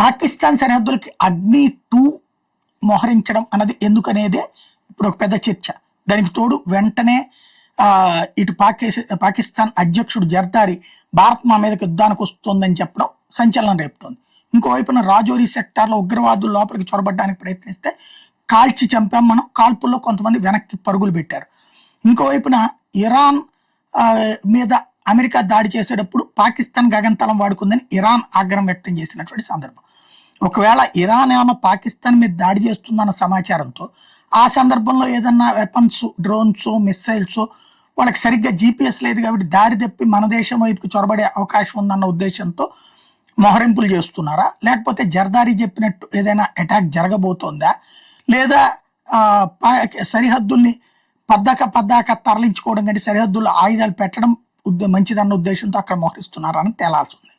పాకిస్తాన్ సరిహద్దులకి అగ్ని 2 మోహరించడం అన్నది ఎందుకనేదే ఇప్పుడు ఒక పెద్ద చర్చ. దానికి తోడు వెంటనే ఇటు పాకిస్తాన్ అధ్యక్షుడు జర్దారి భారత్ మా మీదకి యుద్ధానికి వస్తుందని చెప్పడం సంచలనం రేపుతోంది. ఇంకోవైపున రాజౌరి సెక్టార్లో ఉగ్రవాదులు లోపలికి చొరబడడానికి ప్రయత్నిస్తే కాల్చి చంపాం మనం, కాల్పుల్లో కొంతమంది వెనక్కి పరుగులు పెట్టారు. ఇంకోవైపున ఇరాన్ మీద అమెరికా దాడి చేసేటప్పుడు పాకిస్తాన్ గగనతలం వాడుకుందని ఇరాన్ ఆగ్రహం వ్యక్తం చేసినటువంటి సందర్భం. ఒకవేళ ఇరాన్ ఏమన్నా పాకిస్తాన్ మీద దాడి చేస్తుందన్న సమాచారంతో ఆ సందర్భంలో ఏదన్నా వెపన్స్, డ్రోన్స్, మిస్సైల్స్ వాళ్ళకి సరిగ్గా GPS లేదు కాబట్టి దారి తప్పి మన దేశం వైపుకి చొరబడే అవకాశం ఉందన్న ఉద్దేశంతో మోహరింపులు చేస్తున్నారా, లేకపోతే జర్దారి చెప్పినట్టు ఏదైనా అటాక్ జరగబోతోందా, లేదా సరిహద్దుల్ని పద్దాక తరలించుకోవడం కంటే సరిహద్దుల్లో ఆయుధాలు పెట్టడం మంచిదన్న ఉద్దేశంతో అక్కడ మోహరిస్తున్నారా అని తేలాల్సి ఉంది.